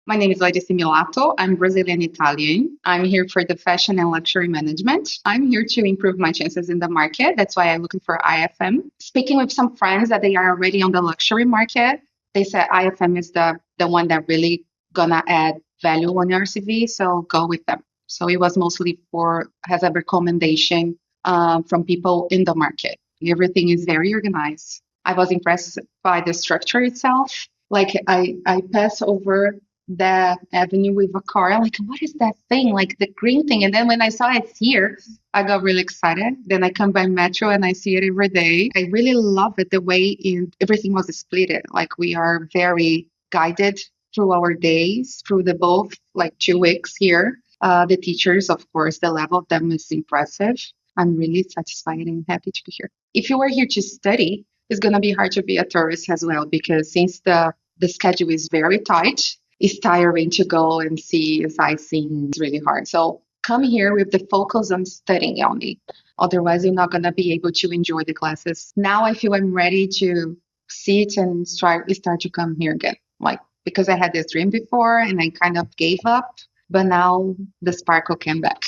My name is Larissa Milano. I'm Brazilian Italian. I'm here for the fashion and luxury management. I'm here to improve my chances in the market. That's why I'm looking for IFM. Speaking with some friends that they are already on the luxury market, they said IFM is the one that really gonna add value on your CV. So go with them. So it was mostly for as a recommendation from people in the market. Everything is very organized. I was impressed by the structure itself. Like I pass over the avenue with a car. I'm like, what is that thing? Like the green thing. And then when I saw it here, I got really excited. Then I come by metro and I see it every day. I really love it the way everything was split. Like we are very guided through our days, through the both like 2 weeks here. The teachers, of course, the level of them is impressive. I'm really satisfied and happy to be here. If you are here to study, it's going to be hard to be a tourist as well because since the schedule is very tight, it's tiring to go and see sightseeing. It's really hard. So come here with the focus on studying only. Otherwise, you're not going to be able to enjoy the classes. Now I feel I'm ready to sit and start to come here again. Like, because I had this dream before and I kind of gave up, but now the sparkle came back.